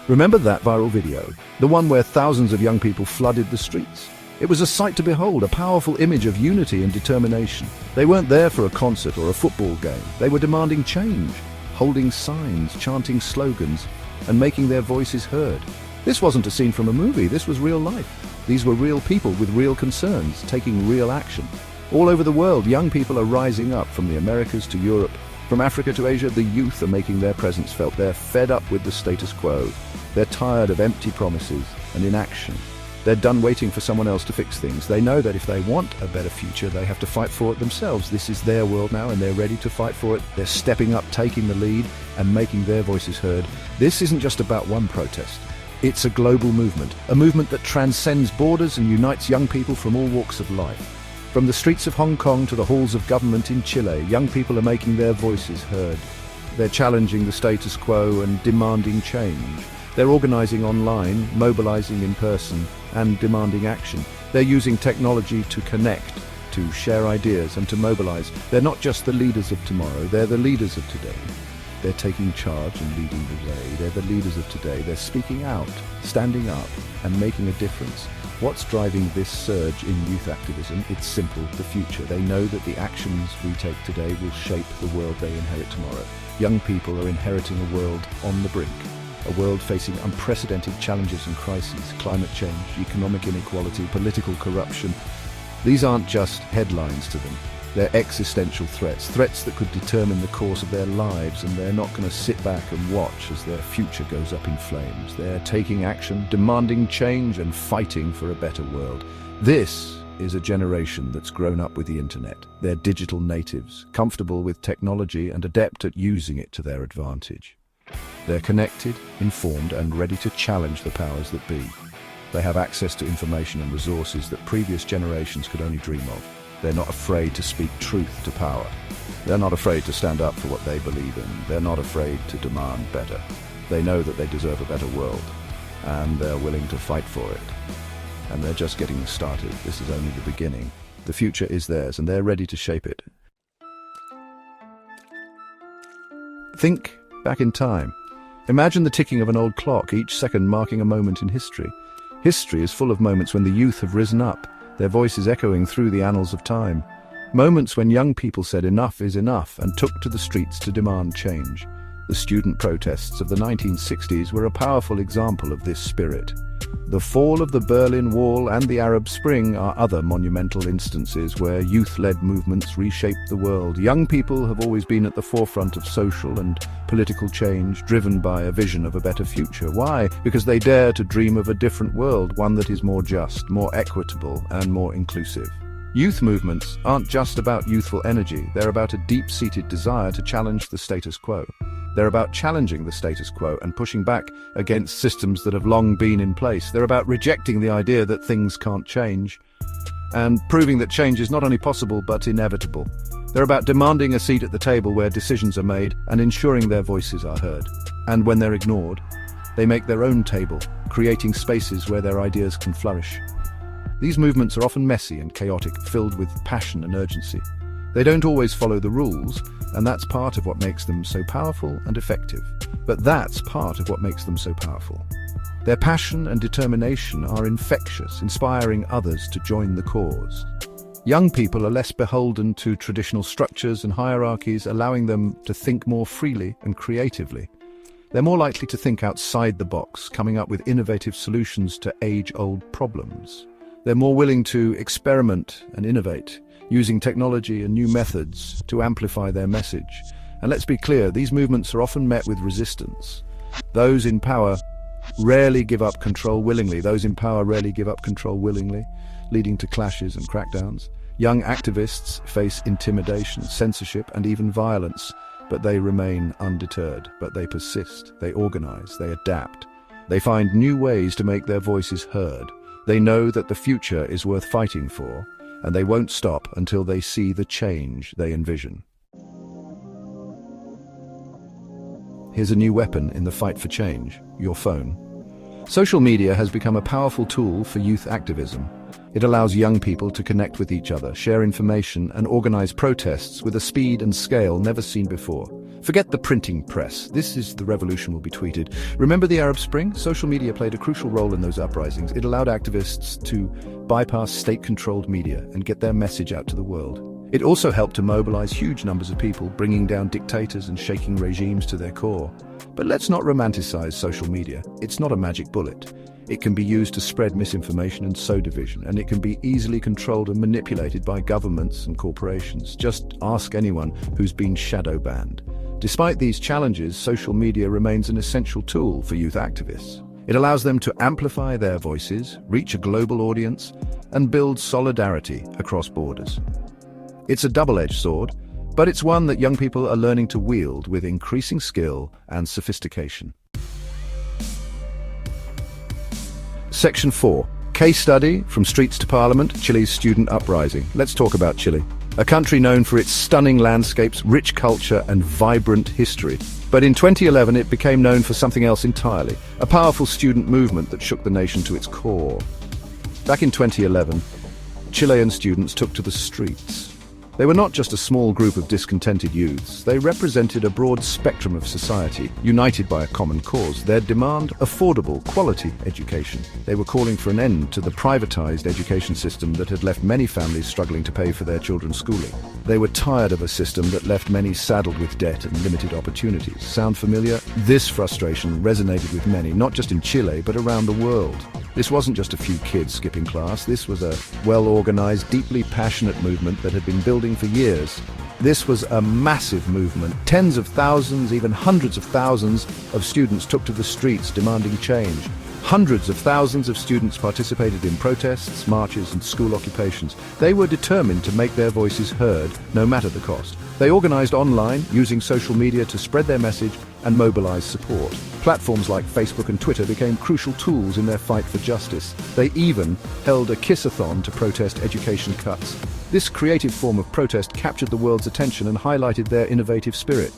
Remember that viral video? The one where thousands of young people flooded the streets? It was a sight to behold, a powerful image of unity and determination. They weren't there for a concert or a football game. They were demanding change, holding signs, chanting slogans, and making their voices heard. This wasn't a scene from a movie, this was real life. These were real people with real concerns, taking real action. All over the world, young people are rising up, from the Americas to Europe. From Africa to Asia, the youth are making their presence felt. They're fed up with the status quo. They're tired of empty promises and inaction. They're done waiting for someone else to fix things. They know that if they want a better future, they have to fight for it themselves. This is their world now, and they're ready to fight for it. They're stepping up, taking the lead, and making their voices heard. This isn't just about one protest. It's a global movement, a movement that transcends borders and unites young people from all walks of life. From the streets of Hong Kong to the halls of government in Chile, young people are making their voices heard. They're challenging the status quo and demanding change. They're organizing online, mobilizing in person, and demanding action. They're using technology to connect, to share ideas, and to mobilize. They're not just the leaders of tomorrow, they're the leaders of today. They're taking charge and leading the way. They're the leaders of today. They're speaking out, standing up, and making a difference. What's driving this surge in youth activism? It's simple, the future. They know that the actions we take today will shape the world they inherit tomorrow. Young people are inheriting a world on the brink, a world facing unprecedented challenges and crises: climate change, economic inequality, political corruption. These aren't just headlines to them. They're existential threats, threats that could determine the course of their lives, and they're not going to sit back and watch as their future goes up in flames. They're taking action, demanding change, and fighting for a better world. This is a generation that's grown up with the internet. They're digital natives, comfortable with technology and adept at using it to their advantage. They're connected, informed, and ready to challenge the powers that be. They have access to information and resources that previous generations could only dream of. They're not afraid to speak truth to power. They're not afraid to stand up for what they believe in. They're not afraid to demand better. They know that they deserve a better world, and they're willing to fight for it. And they're just getting started. This is only the beginning. The future is theirs, and they're ready to shape it. Think back in time. Imagine the ticking of an old clock, each second marking a moment in history. History is full of moments when the youth have risen up, their voices echoing through the annals of time. Moments when young people said enough is enough and took to the streets to demand change. The student protests of the 1960s were a powerful example of this spirit. The fall of the Berlin Wall and the Arab Spring are other monumental instances where youth-led movements reshaped the world. Young people have always been at the forefront of social and political change, driven by a vision of a better future. Why? Because they dare to dream of a different world, one that is more just, more equitable, and more inclusive. Youth movements aren't just about youthful energy, they're about a deep-seated desire to challenge the status quo. They're about challenging the status quo and pushing back against systems that have long been in place. They're about rejecting the idea that things can't change and proving that change is not only possible but inevitable. They're about demanding a seat at the table where decisions are made and ensuring their voices are heard. And when they're ignored, they make their own table, creating spaces where their ideas can flourish. These movements are often messy and chaotic, filled with passion and urgency. They don't always follow the rules, and that's part of what makes them so powerful and effective. But that's part of what makes them so powerful. Their passion and determination are infectious, inspiring others to join the cause. Young people are less beholden to traditional structures and hierarchies, allowing them to think more freely and creatively. They're more likely to think outside the box, coming up with innovative solutions to age-old problems. They're more willing to experiment and innovate, using technology and new methods to amplify their message. And let's be clear, these movements are often met with resistance. Those in power rarely give up control willingly. Leading to clashes and crackdowns. Young activists face intimidation, censorship, and even violence, but they remain undeterred. But they persist, they organize, they adapt. They find new ways to make their voices heard. They know that the future is worth fighting for, and they won't stop until they see the change they envision. Here's a new weapon in the fight for change: your phone. Social media has become a powerful tool for youth activism. It allows young people to connect with each other, share information, and organize protests with a speed and scale never seen before. Forget the printing press. This is the revolution will be tweeted. Remember the Arab Spring? Social media played a crucial role in those uprisings. It allowed activists to bypass state-controlled media and get their message out to the world. It also helped to mobilize huge numbers of people, bringing down dictators and shaking regimes to their core. But let's not romanticize social media. It's not a magic bullet. It can be used to spread misinformation and sow division, and it can be easily controlled and manipulated by governments and corporations. Just ask anyone who's been shadow banned. Despite these challenges, social media remains an essential tool for youth activists. It allows them to amplify their voices, reach a global audience, and build solidarity across borders. It's a double-edged sword, but it's one that young people are learning to wield with increasing skill and sophistication. Section 4. Case study from streets to parliament, Chile's student uprising. Let's talk about Chile, a country known for its stunning landscapes, rich culture, and vibrant history. But in 2011, it became known for something else entirely, a powerful student movement that shook the nation to its core. Back in 2011, Chilean students took to the streets. They were not just a small group of discontented youths. They represented a broad spectrum of society, united by a common cause. Their demand: affordable, quality education. They were calling for an end to the privatized education system that had left many families struggling to pay for their children's schooling. They were tired of a system that left many saddled with debt and limited opportunities. Sound familiar? This frustration resonated with many, not just in Chile, but around the world. This wasn't just a few kids skipping class. This was a well-organized, deeply passionate movement that had been building for years. This was a massive movement. Tens of thousands, even hundreds of thousands of students took to the streets demanding change. Hundreds of thousands of students participated in protests, marches, and school occupations. They were determined to make their voices heard, no matter the cost. They organized online, using social media to spread their message and mobilize support. Platforms like Facebook and Twitter became crucial tools in their fight for justice. They even held a kiss-a-thon to protest education cuts. This creative form of protest captured the world's attention and highlighted their innovative spirit.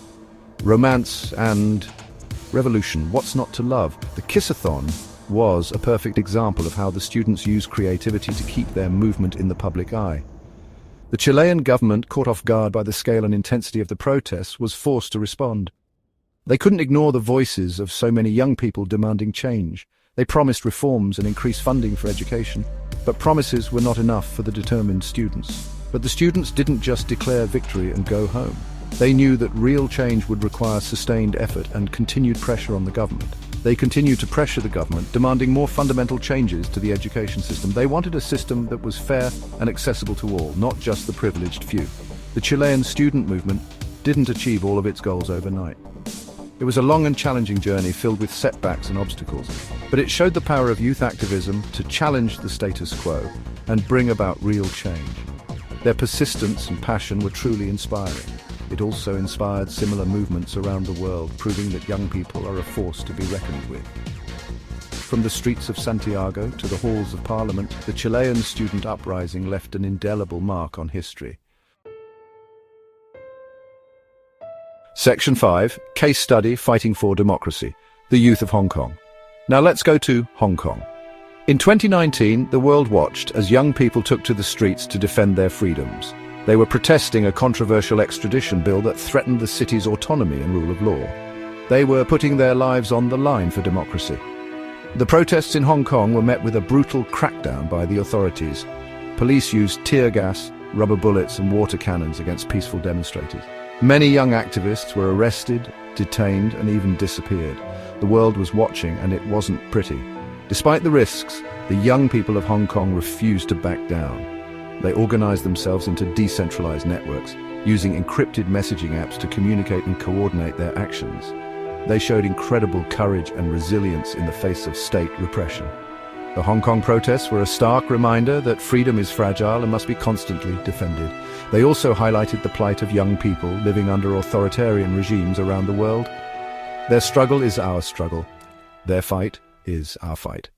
Romance and revolution, what's not to love? The kiss-a-thon was a perfect example of how the students used creativity to keep their movement in the public eye. The Chilean government, caught off guard by the scale and intensity of the protests, was forced to respond. They couldn't ignore the voices of so many young people demanding change. They promised reforms and increased funding for education, but promises were not enough for the determined students. But the students didn't just declare victory and go home. They knew that real change would require sustained effort and continued pressure on the government. They continued to pressure the government, demanding more fundamental changes to the education system. They wanted a system that was fair and accessible to all, not just the privileged few. The Chilean student movement didn't achieve all of its goals overnight. It was a long and challenging journey filled with setbacks and obstacles, but it showed the power of youth activism to challenge the status quo and bring about real change. Their persistence and passion were truly inspiring. It also inspired similar movements around the world, proving that young people are a force to be reckoned with. From the streets of Santiago to the halls of Parliament, the Chilean student uprising left an indelible mark on history. Section 5. Case Study Fighting for Democracy. The Youth of Hong Kong. Now let's go to Hong Kong. In 2019, the world watched as young people took to the streets to defend their freedoms. They were protesting a controversial extradition bill that threatened the city's autonomy and rule of law. They were putting their lives on the line for democracy. The protests in Hong Kong were met with a brutal crackdown by the authorities. Police used tear gas, rubber bullets, and water cannons against peaceful demonstrators. Many young activists were arrested, detained, and even disappeared. The world was watching, and it wasn't pretty. Despite the risks, the young people of Hong Kong refused to back down. They organized themselves into decentralized networks, using encrypted messaging apps to communicate and coordinate their actions. They showed incredible courage and resilience in the face of state repression. The Hong Kong protests were a stark reminder that freedom is fragile and must be constantly defended. They also highlighted the plight of young people living under authoritarian regimes around the world. Their struggle is our struggle. Their fight is our fight.